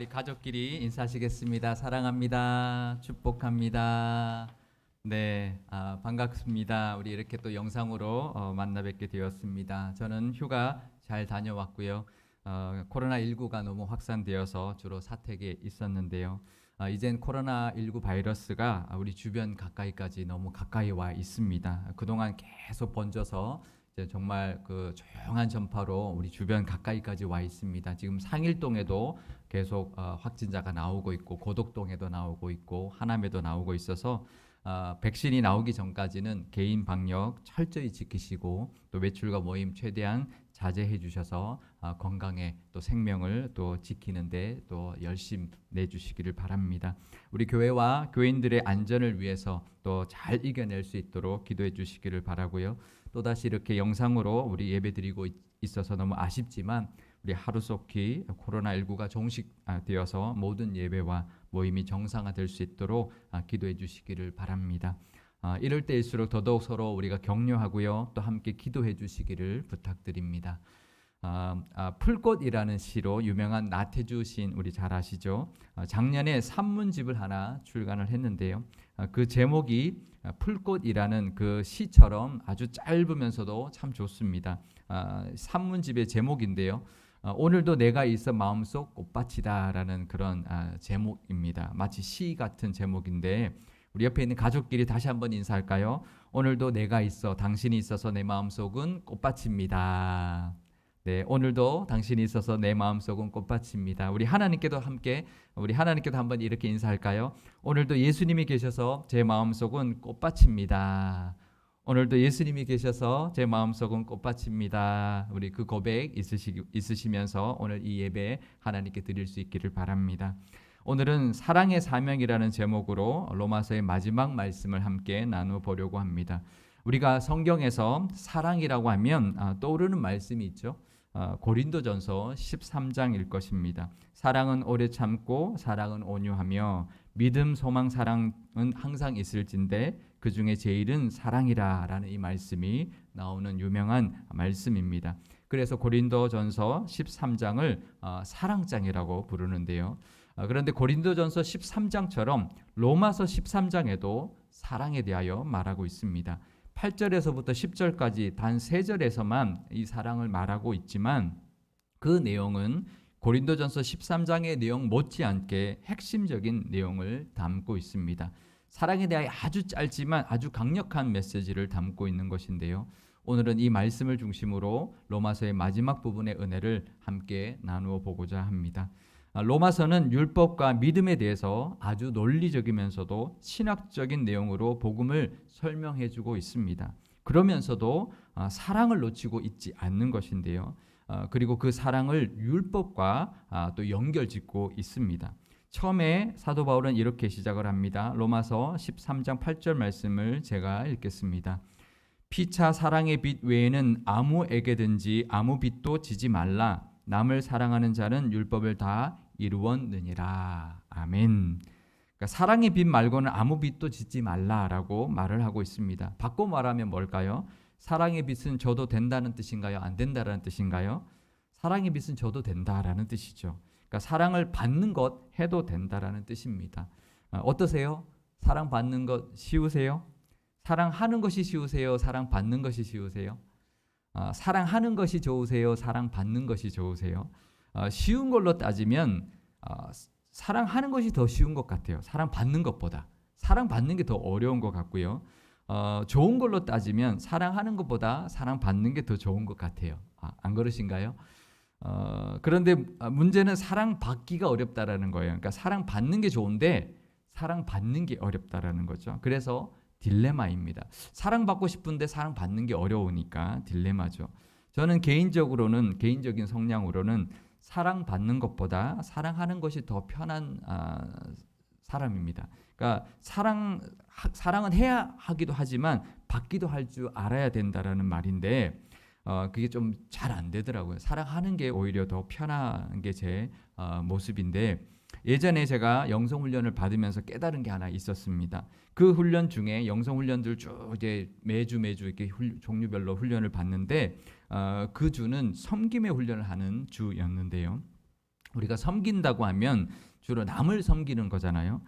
우리 가족끼리 인사하시겠습니다. 사랑합니다. 축복합니다. 네, 반갑습니다. 우리 이렇게 또 영상으로 만나 뵙게 되었습니다. 저는 휴가 잘 다녀왔고요. 코로나19가 너무 확산되어서 주로 사택에 있었는데요. 이젠 코로나19 바이러스가 우리 주변 가까이까지 너무 가까이 와 있습니다. 그동안 계속 번져서 이제 정말 그 조용한 전파로 우리 주변 가까이까지 와 있습니다. 지금 상일동에도 계속 확진자가 나오고 있고, 고덕동에도 나오고 있고, 하남에도 나오고 있어서 백신이 나오기 전까지는 개인 방역 철저히 지키시고, 또 외출과 모임 최대한 자제해 주셔서 건강에 또 생명을 또 지키는데 또 열심 내주시기를 바랍니다. 우리 교회와 교인들의 안전을 위해서 또 잘 이겨낼 수 있도록 기도해 주시기를 바라고요. 또다시 이렇게 영상으로 우리 예배 드리고 있어서 너무 아쉽지만, 우리 하루속히 코로나19가 종식되어서 모든 예배와 모임이 정상화될 수 있도록 기도해 주시기를 바랍니다. 이럴 때일수록 더더욱 서로 우리가 격려하고요, 또 함께 기도해 주시기를 부탁드립니다. 풀꽃이라는 시로 유명한 나태주 시인 우리 잘 아시죠? 작년에 산문집을 하나 출간을 했는데요. 그 제목이 풀꽃이라는 그 시처럼 아주 짧으면서도 참 좋습니다. 산문집의 제목인데요. 오늘도 내가 있어 마음속 꽃밭이다라는 그런 제목입니다. 마치 시 같은 제목인데, 우리 옆에 있는 가족끼리 다시 한번 인사할까요? 오늘도 내가 있어, 당신이 있어서 내 마음속은 꽃밭입니다. 네, 오늘도 당신이 있어서 내 마음속은 꽃밭입니다. 우리 하나님께도 한번 이렇게 인사할까요? 오늘도 예수님이 계셔서 제 마음속은 꽃밭입니다. 오늘도 예수님이 계셔서 제 마음속은 꽃밭입니다. 우리 그 고백 있으시면서 오늘 이 예배 하나님께 드릴 수 있기를 바랍니다. 오늘은 사랑의 사명이라는 제목으로 로마서의 마지막 말씀을 함께 나눠보려고 합니다. 우리가 성경에서 사랑이라고 하면 떠오르는 말씀이 있죠. 고린도전서 13장일 것입니다. 사랑은 오래 참고 사랑은 온유하며 믿음, 소망, 사랑은 항상 있을진데 그 중에 제일은 사랑이라 라는 이 말씀이 나오는 유명한 말씀입니다. 그래서 고린도전서 13장을 사랑장이라고 부르는데요. 그런데 고린도전서 13장처럼 로마서 13장에도 사랑에 대하여 말하고 있습니다. 8절에서부터 10절까지 단 3절에서만 이 사랑을 말하고 있지만, 그 내용은 고린도전서 13장의 내용 못지않게 핵심적인 내용을 담고 있습니다. 사랑에 대하여 아주 짧지만 아주 강력한 메시지를 담고 있는 것인데요. 오늘은 이 말씀을 중심으로 로마서의 마지막 부분의 은혜를 함께 나누어 보고자 합니다. 로마서는 율법과 믿음에 대해서 아주 논리적이면서도 신학적인 내용으로 복음을 설명해 주고 있습니다. 그러면서도 사랑을 놓치고 있지 않는 것인데요. 그리고 그 사랑을 율법과 또 연결짓고 있습니다. 처음에 사도 바울은 이렇게 시작을 합니다. 로마서 13장 8절 말씀을 제가 읽겠습니다. 피차 사랑의 빛 외에는 아무에게든지 아무 빛도 지지 말라. 남을 사랑하는 자는 율법을 다 이루었느니라. 아멘. 그러니까 사랑의 빛 말고는 아무 빛도 짓지 말라라고 말을 하고 있습니다. 바꿔 말하면 뭘까요? 사랑의 빛은 줘도 된다는 뜻인가요? 안 된다라는 뜻인가요? 사랑의 빛은 줘도 된다라는 뜻이죠. 그러니까 사랑을 받는 것 해도 된다라는 뜻입니다. 어떠세요? 사랑 받는 것 쉬우세요? 사랑하는 것이 쉬우세요? 사랑 받는 것이 쉬우세요? 사랑하는 것이 좋으세요? 사랑받는 것이 좋으세요? 쉬운 걸로 따지면 사랑하는 것이 더 쉬운 것 같아요. 사랑받는 것보다. 사랑받는 게 더 어려운 것 같고요. 좋은 걸로 따지면 사랑하는 것보다 사랑받는 게 더 좋은 것 같아요. 안 그러신가요? 그런데 문제는 사랑받기가 어렵다라는 거예요. 그러니까 사랑받는 게 좋은데 사랑받는 게 어렵다라는 거죠. 그래서 딜레마입니다. 사랑받고 싶은데 사랑받는 게 어려우니까 딜레마죠. 저는 개인적인 성향으로는 사랑받는 것보다 사랑하는 것이 더 편한 사람입니다. 그러니까 사랑은 해야 하기도 하지만 받기도 할 줄 알아야 된다라는 말인데, 그게 좀 잘 안 되더라고요. 사랑하는 게 오히려 더 편한 게 제 모습인데, 예전에 제가 영성훈련을 받으면서 깨달은 게 하나 있었습니다. 그 훈련 중에 영성훈련들 쭉 이제 매주 이렇게 종류별로 훈련을 받는데, 그 주는 섬김의 훈련을 하는 주였는데요. 우리가 섬긴다고 하면 주로 남을 섬기는 거잖아요.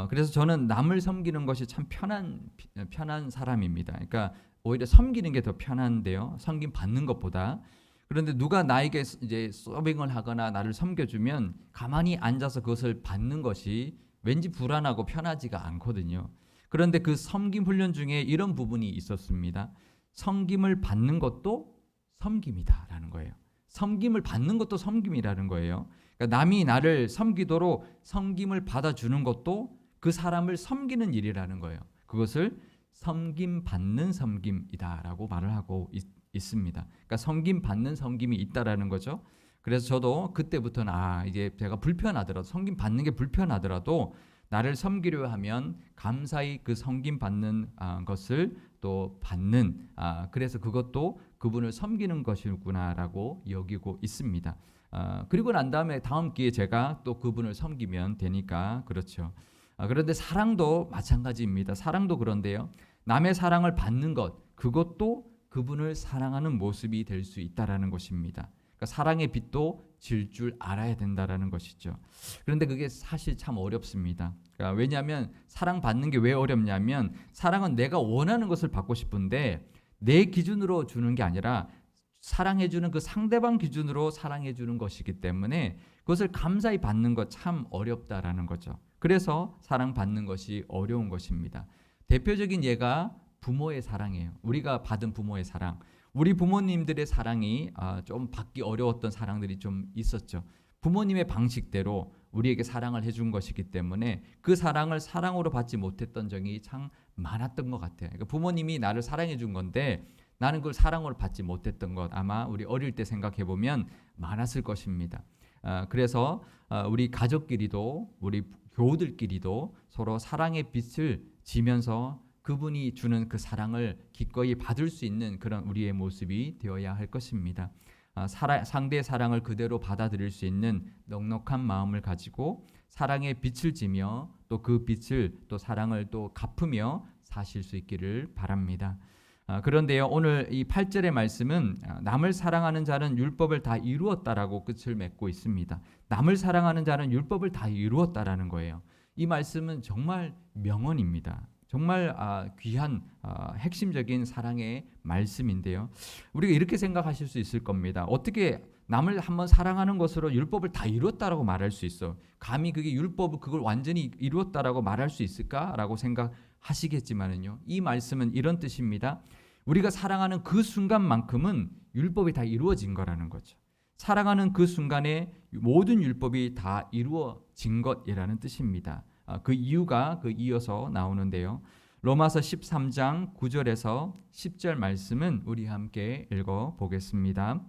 그래서 저는 남을 섬기는 것이 참 편한 사람입니다. 그러니까 오히려 섬기는 게 더 편한데요. 섬김 받는 것보다. 그런데 누가 나에게 이제 서빙을 하거나 나를 섬겨주면 가만히 앉아서 그것을 받는 것이 왠지 불안하고 편하지가 않거든요. 그런데 그 섬김 훈련 중에 이런 부분이 있었습니다. 섬김을 받는 것도 섬김이다라는 거예요. 섬김을 받는 것도 섬김이라는 거예요. 그러니까 남이 나를 섬기도록 섬김을 받아주는 것도 그 사람을 섬기는 일이라는 거예요. 그것을 섬김 받는 섬김이다라고 말을 하고 있습니다. 그러니까 섬김 받는 섬김이 있다라는 거죠. 그래서 저도 그때부터는 이제 제가 불편하더라도 섬김 받는 게 불편하더라도 나를 섬기려 하면 감사히 그 섬김 받는 것을 또 받는 그래서 그것도 그분을 섬기는 것이구나라고 여기고 있습니다. 그리고 난 다음에 다음 기회에 제가 또 그분을 섬기면 되니까 그렇죠. 그런데 사랑도 마찬가지입니다. 사랑도 그런데요. 남의 사랑을 받는 것 그것도 그분을 사랑하는 모습이 될 수 있다라는 것입니다. 그러니까 사랑의 빛도 질 줄 알아야 된다라는 것이죠. 그런데 그게 사실 참 어렵습니다. 그러니까 왜냐하면 사랑받는 게 왜 어렵냐면 사랑은 내가 원하는 것을 받고 싶은데 내 기준으로 주는 게 아니라 사랑해주는 그 상대방 기준으로 사랑해주는 것이기 때문에 그것을 감사히 받는 것 참 어렵다라는 거죠. 그래서 사랑받는 것이 어려운 것입니다. 대표적인 예가 부모의 사랑이에요. 우리가 받은 부모의 사랑. 우리 부모님들의 사랑이 좀 받기 어려웠던 사랑들이 좀 있었죠. 부모님의 방식대로 우리에게 사랑을 해준 것이기 때문에 그 사랑을 사랑으로 받지 못했던 적이 참 많았던 것 같아요. 그러니까 부모님이 나를 사랑해 준 건데 나는 그걸 사랑으로 받지 못했던 것 아마 우리 어릴 때 생각해 보면 많았을 것입니다. 그래서 우리 가족끼리도 우리 교우들끼리도 서로 사랑의 빛을 지면서 그분이 주는 그 사랑을 기꺼이 받을 수 있는 그런 우리의 모습이 되어야 할 것입니다. 상대의 사랑을 그대로 받아들일 수 있는 넉넉한 마음을 가지고 사랑의 빛을 지며 또 그 빛을 또 사랑을 또 갚으며 사실 수 있기를 바랍니다. 그런데요, 오늘 이 8절의 말씀은 남을 사랑하는 자는 율법을 다 이루었다라고 끝을 맺고 있습니다. 남을 사랑하는 자는 율법을 다 이루었다라는 거예요. 이 말씀은 정말 명언입니다. 정말 귀한 핵심적인 사랑의 말씀인데요. 우리가 이렇게 생각하실 수 있을 겁니다. 어떻게 남을 한번 사랑하는 것으로 율법을 다 이루었다라고 말할 수 있어? 감히 그게 율법을 그걸 완전히 이루었다라고 말할 수 있을까라고 생각하시겠지만은요. 이 말씀은 이런 뜻입니다. 우리가 사랑하는 그 순간만큼은 율법이 다 이루어진 거라는 거죠. 사랑하는 그 순간에 모든 율법이 다 이루어진 것이라는 뜻입니다. 그 이유가 이어서 나오는데요. 로마서 13장 9절에서 10절 말씀은 우리 함께 읽어보겠습니다.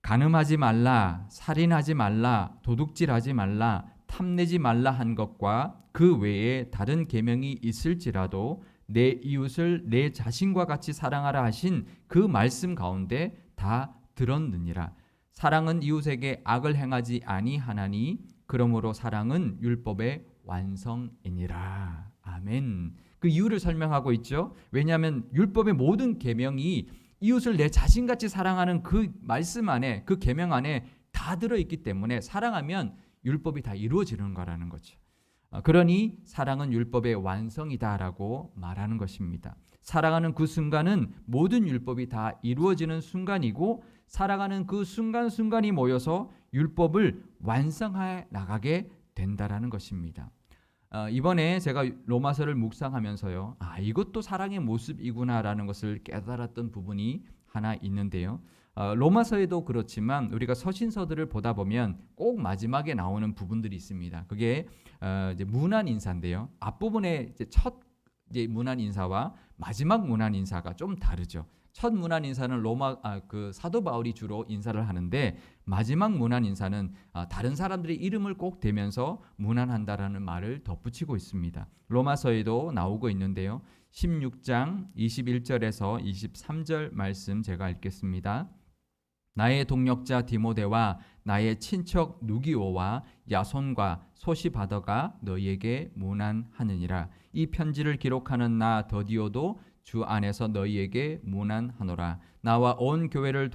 간음하지 말라, 살인하지 말라, 도둑질하지 말라, 탐내지 말라 한 것과 그 외에 다른 계명이 있을지라도 내 이웃을 내 자신과 같이 사랑하라 하신 그 말씀 가운데 다 들었느니라. 사랑은 이웃에게 악을 행하지 아니하나니 그러므로 사랑은 율법의 완성이니라. 아멘. 그 이유를 설명하고 있죠. 왜냐하면 율법의 모든 계명이 이웃을 내 자신같이 사랑하는 그 말씀 안에 그 계명 안에 다 들어있기 때문에 사랑하면 율법이 다 이루어지는 거라는 거죠. 그러니 사랑은 율법의 완성이다라고 말하는 것입니다. 사랑하는 그 순간은 모든 율법이 다 이루어지는 순간이고 살아가는 그 순간순간이 모여서 율법을 완성해 나가게 된다라는 것입니다. 이번에 제가 로마서를 묵상하면서요. 이것도 사랑의 모습이구나라는 것을 깨달았던 부분이 하나 있는데요. 로마서에도 그렇지만 우리가 서신서들을 보다 보면 꼭 마지막에 나오는 부분들이 있습니다. 그게 이제 문안 인사인데요. 앞부분에 이제 첫 문안 인사와 마지막 문안 인사가 좀 다르죠. 첫 문안 인사는 사도 바울이 주로 인사를 하는데 마지막 문안 인사는 다른 사람들의 이름을 꼭 대면서 문안한다라는 말을 덧붙이고 있습니다. 로마서에도 나오고 있는데요. 16장 21절에서 23절 말씀 제가 읽겠습니다. 나의 동역자 디모데와 나의 친척 누기오와 야손과 소시바더가 너희에게 문안하느니라. 이 편지를 기록하는 나 더디오도 주 안에서 너희에게 문안하노라. 나와 온 교회를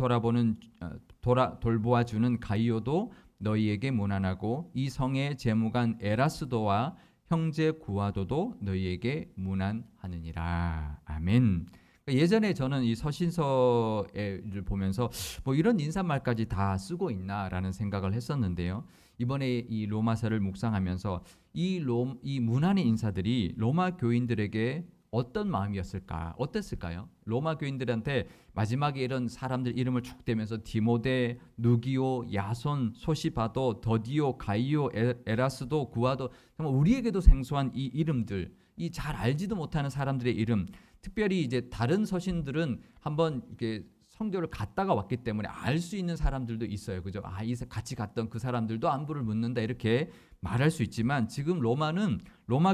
돌보아주는 가이오도 너희에게 문안하고 이 성의 재무관 에라스도와 형제 구아도도 너희에게 문안하느니라. 아멘. 예전에 저는 이 서신서를 보면서 뭐 이런 인사말까지 다 쓰고 있나라는 생각을 했었는데요. 이번에 이 로마서를 묵상하면서 이 문안의 인사들이 로마 교인들에게 어떤 마음이었을까? 어땠을까요? 로마 교인들한테 마지막에 이런 사람들 이름을 쭉 대면서 디모데, 누기오, 야손, 소시바도, 더디오, 가이오, 에라스도, 구아도, 정말 우리에게도 생소한 이 이름들, 이 잘 알지도 못하는 사람들의 이름, 특별히 이제 다른 서신들은 한번 이렇게 선교를 갔다가 왔기 때문에 알 수 있는 사람들도 있어요. 그죠? 같이 갔던 그 사람들도 안부를 묻는다 이렇게 말할 수 있지만 지금 로마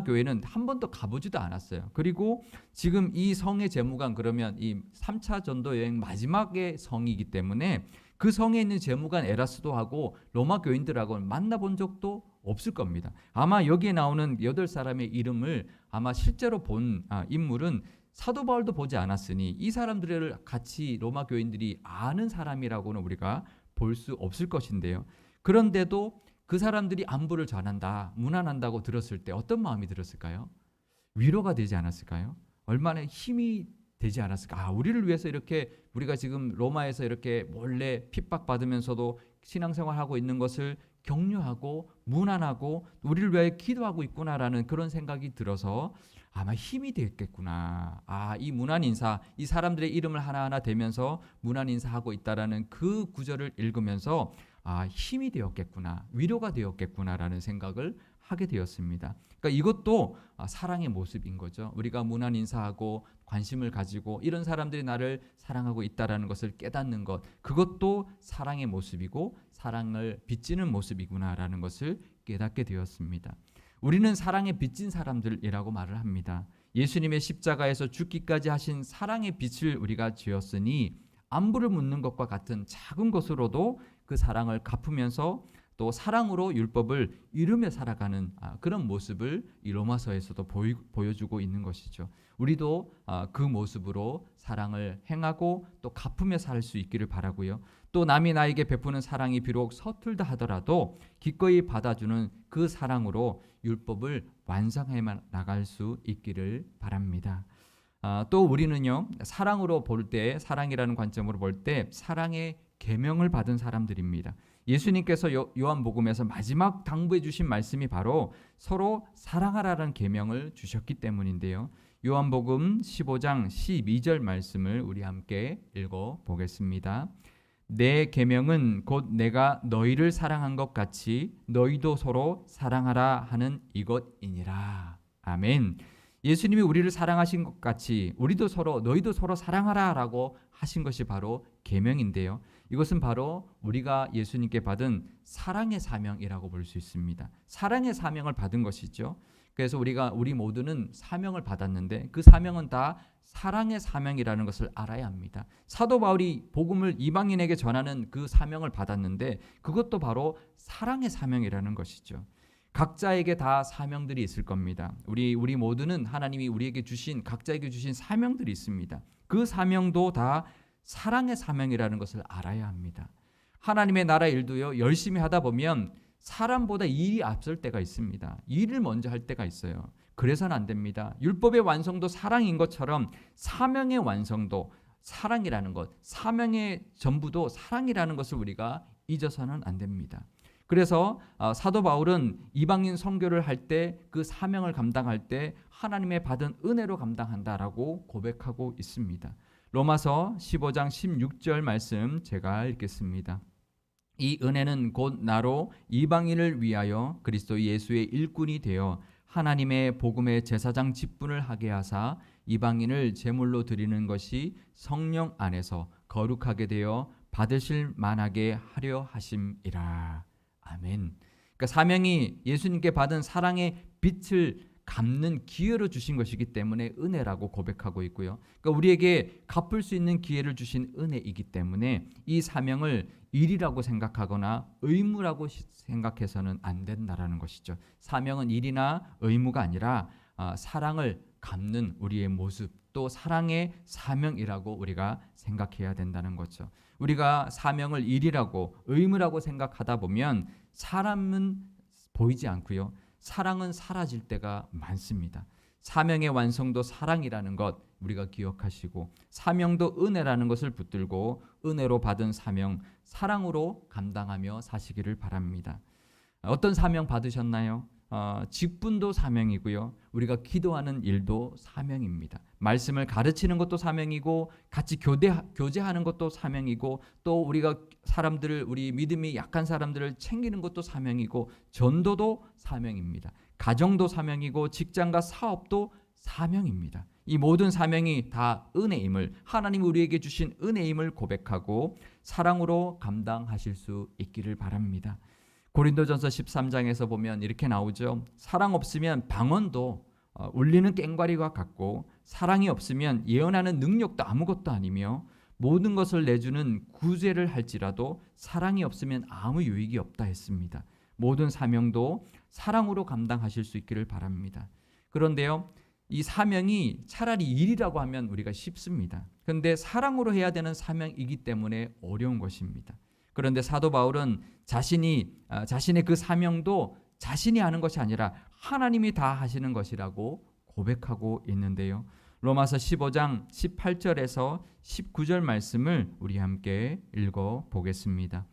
교회는 한 번도 가보지도 않았어요. 그리고 지금 이 성의 재무관 그러면 이 3차 전도 여행 마지막의 성이기 때문에 그 성에 있는 재무관 에라스도하고 로마 교인들하고는 만나본 적도 없을 겁니다. 아마 여기에 나오는 8사람의 이름을 아마 실제로 본 인물은 사도 바울도 보지 않았으니 이 사람들을 같이 로마 교인들이 아는 사람이라고는 우리가 볼 수 없을 것인데요. 그런데도 그 사람들이 안부를 전한다, 문안한다고 들었을 때 어떤 마음이 들었을까요? 위로가 되지 않았을까요? 얼마나 힘이 되지 않았을까? 우리를 위해서 이렇게 우리가 지금 로마에서 이렇게 몰래 핍박받으면서도 신앙생활하고 있는 것을 격려하고 문안하고 우리를 위해 기도하고 있구나라는 그런 생각이 들어서 아마 힘이 되겠구나. 이 문안 인사, 이 사람들의 이름을 하나하나 대면서 문안 인사하고 있다라는 그 구절을 읽으면서 힘이 되었겠구나, 위로가 되었겠구나라는 생각을 하게 되었습니다. 그러니까 이것도 사랑의 모습인 거죠. 우리가 문안 인사하고 관심을 가지고 이런 사람들이 나를 사랑하고 있다라는 것을 깨닫는 것, 그것도 사랑의 모습이고 사랑을 빚지는 모습이구나라는 것을 깨닫게 되었습니다. 우리는 사랑에 빚진 사람들이라고 말을 합니다. 예수님의 십자가에서 죽기까지 하신 사랑의 빚을 우리가 지었으니 안부를 묻는 것과 같은 작은 것으로도 그 사랑을 갚으면서 또 사랑으로 율법을 이루며 살아가는 그런 모습을 이 로마서에서도 보여주고 있는 것이죠. 우리도 그 모습으로 사랑을 행하고 또 갚으며 살 수 있기를 바라고요. 또 남이 나에게 베푸는 사랑이 비록 서툴다 하더라도 기꺼이 받아주는 그 사랑으로 율법을 완성해 나갈 수 있기를 바랍니다. 또 우리는요, 사랑으로 볼 때, 사랑이라는 관점으로 볼 때 사랑의 계명을 받은 사람들입니다. 예수님께서 요한복음에서 마지막 당부해 주신 말씀이 바로 서로 사랑하라는 계명을 주셨기 때문인데요. 요한복음 15장 12절 말씀을 우리 함께 읽어 보겠습니다. 내 계명은 곧 내가 너희를 사랑한 것 같이 너희도 서로 사랑하라 하는 이것이니라. 아멘. 예수님이 우리를 사랑하신 것 같이 너희도 서로 사랑하라라고 하신 것이 바로 계명인데요. 이것은 바로 우리가 예수님께 받은 사랑의 사명이라고 볼 수 있습니다. 사랑의 사명을 받은 것이죠. 그래서 우리 모두는 사명을 받았는데 그 사명은 다 사랑의 사명이라는 것을 알아야 합니다. 사도 바울이 복음을 이방인에게 전하는 그 사명을 받았는데 그것도 바로 사랑의 사명이라는 것이죠. 각자에게 다 사명들이 있을 겁니다. 우리 모두는 하나님이 우리에게 주신 각자에게 주신 사명들이 있습니다. 그 사명도 다 사랑의 사명이라는 것을 알아야 합니다. 하나님의 나라 일도요, 열심히 하다 보면 사람보다 일이 앞설 때가 있습니다. 일을 먼저 할 때가 있어요. 그래서는 안 됩니다. 율법의 완성도 사랑인 것처럼 사명의 완성도 사랑이라는 것, 사명의 전부도 사랑이라는 것을 우리가 잊어서는 안 됩니다. 그래서 사도 바울은 이방인 선교를 할 때 그 사명을 감당할 때 하나님의 받은 은혜로 감당한다라고 고백하고 있습니다. 로마서 15장 16절 말씀 제가 읽겠습니다. 이 은혜는 곧 나로 이방인을 위하여 그리스도 예수의 일꾼이 되어 하나님의 복음의 제사장 직분을 하게 하사 이방인을 제물로 드리는 것이 성령 안에서 거룩하게 되어 받으실 만하게 하려 하심이라. 아멘. 그러니까 사명이 예수님께 받은 사랑의 빛을 갚는 기회로 주신 것이기 때문에 은혜라고 고백하고 있고요. 그러니까 우리에게 갚을 수 있는 기회를 주신 은혜이기 때문에 이 사명을 일이라고 생각하거나 의무라고 생각해서는 안 된다라는 것이죠. 사명은 일이나 의무가 아니라 사랑을 갚는 우리의 모습, 또 사랑의 사명이라고 우리가 생각해야 된다는 거죠. 우리가 사명을 일이라고 의무라고 생각하다 보면 사람은 보이지 않고요. 사랑은 사라질 때가 많습니다. 사명의 완성도 사랑이라는 것 우리가 기억하시고 사명도 은혜라는 것을 붙들고 은혜로 받은 사명 사랑으로 감당하며 사시기를 바랍니다. 어떤 사명 받으셨나요? 직분도 사명이고요. 우리가 기도하는 일도 사명입니다. 말씀을 가르치는 것도 사명이고 같이 교제하는 것도 사명이고 또 우리가 사람들을 우리 믿음이 약한 사람들을 챙기는 것도 사명이고 전도도 사명입니다. 가정도 사명이고 직장과 사업도 사명입니다. 이 모든 사명이 다 은혜임을 하나님이 우리에게 주신 은혜임을 고백하고 사랑으로 감당하실 수 있기를 바랍니다. 고린도전서 13장에서 보면 이렇게 나오죠. 사랑 없으면 방언도 울리는 꽹과리와 같고 사랑이 없으면 예언하는 능력도 아무것도 아니며 모든 것을 내주는 구제를 할지라도 사랑이 없으면 아무 유익이 없다 했습니다. 모든 사명도 사랑으로 감당하실 수 있기를 바랍니다. 그런데요, 이 사명이 차라리 일이라고 하면 우리가 쉽습니다. 그런데 사랑으로 해야 되는 사명이기 때문에 어려운 것입니다. 그런데 사도 바울은 자신의 그 사명도 자신이 하는 것이 아니라 하나님이 다 하시는 것이라고 고백하고 있는데요. 로마서 15장 18절에서 19절 말씀을 우리 함께 읽어 보겠습니다.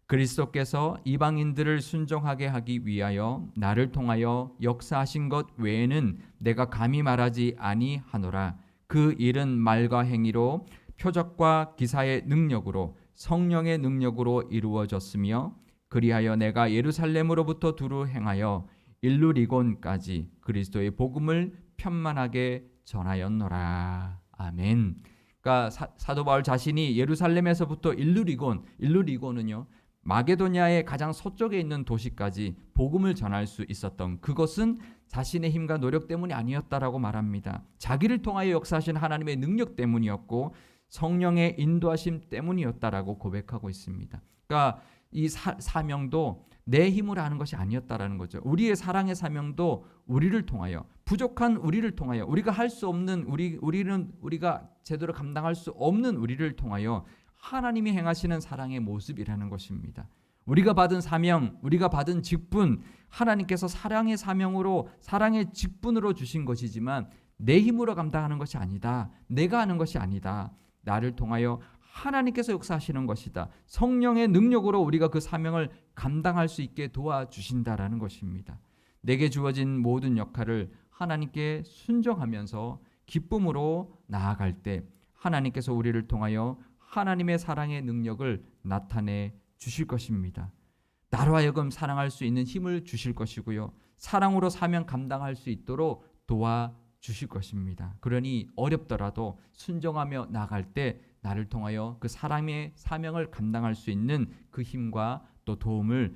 그리스도께서 이방인들을 순종하게 하기 위하여 나를 통하여 역사하신 것 외에는 내가 감히 말하지 아니하노라. 그 일은 말과 행위로 표적과 기사의 능력으로 성령의 능력으로 이루어졌으며 그리하여 내가 예루살렘으로부터 두루 행하여 일루리곤까지 그리스도의 복음을 편만하게 전하였노라. 아멘. 그러니까 사도 바울 자신이 예루살렘에서부터 일루리곤은요 마게도냐의 가장 서쪽에 있는 도시까지 복음을 전할 수 있었던 그것은 자신의 힘과 노력 때문이 아니었다라고 말합니다. 자기를 통하여 역사하신 하나님의 능력 때문이었고 성령의 인도하심 때문이었다라고 고백하고 있습니다. 그러니까 이 사명도 내 힘으로 하는 것이 아니었다라는 거죠. 우리의 사랑의 사명도 우리를 통하여 부족한 우리를 통하여 우리가 할 수 없는 우리가 제대로 감당할 수 없는 우리를 통하여 하나님이 행하시는 사랑의 모습이라는 것입니다. 우리가 받은 사명, 우리가 받은 직분, 하나님께서 사랑의 사명으로 사랑의 직분으로 주신 것이지만 내 힘으로 감당하는 것이 아니다. 내가 하는 것이 아니다. 나를 통하여 하나님께서 역사하시는 것이다. 성령의 능력으로 우리가 그 사명을 감당할 수 있게 도와주신다라는 것입니다. 내게 주어진 모든 역할을 하나님께 순종하면서 기쁨으로 나아갈 때 하나님께서 우리를 통하여 하나님의 사랑의 능력을 나타내 주실 것입니다. 나로 하여금 사랑할 수 있는 힘을 주실 것이고요. 사랑으로 사명 감당할 수 있도록 도와주실 것입니다. 그러니 어렵더라도 순종하며 나갈 때 나를 통하여 그 사랑의 사명을 감당할 수 있는 그 힘과 또 도움을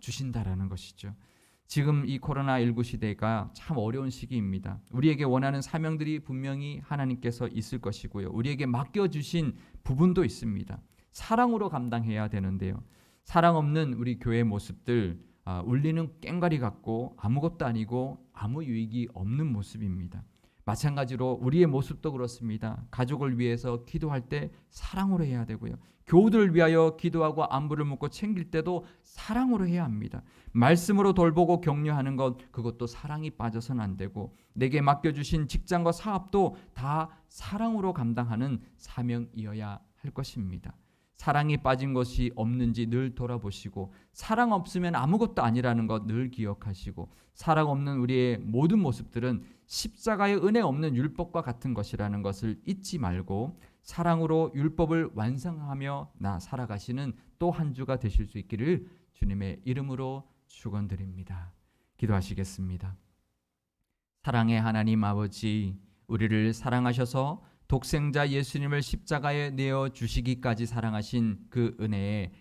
주신다라는 것이죠. 지금 이 코로나19 시대가 참 어려운 시기입니다. 우리에게 원하는 사명들이 분명히 하나님께서 있을 것이고요. 우리에게 맡겨주신 부분도 있습니다. 사랑으로 감당해야 되는데요. 사랑 없는 우리 교회 모습들 울리는 꽹과리 같고 아무것도 아니고 아무 유익이 없는 모습입니다. 마찬가지로 우리의 모습도 그렇습니다. 가족을 위해서 기도할 때 사랑으로 해야 되고요. 교우들을 위하여 기도하고 안부를 묻고 챙길 때도 사랑으로 해야 합니다. 말씀으로 돌보고 격려하는 것 그것도 사랑이 빠져서는 안 되고 내게 맡겨주신 직장과 사업도 다 사랑으로 감당하는 사명이어야 할 것입니다. 사랑이 빠진 것이 없는지 늘 돌아보시고 사랑 없으면 아무것도 아니라는 것 늘 기억하시고 사랑 없는 우리의 모든 모습들은 십자가의 은혜 없는 율법과 같은 것이라는 것을 잊지 말고 사랑으로 율법을 완성하며 살아가시는 또 한 주가 되실 수 있기를 주님의 이름으로 축원드립니다. 기도하시겠습니다. 사랑의 하나님 아버지, 우리를 사랑하셔서 독생자 예수님을 십자가에 내어 주시기까지 사랑하신 그 은혜에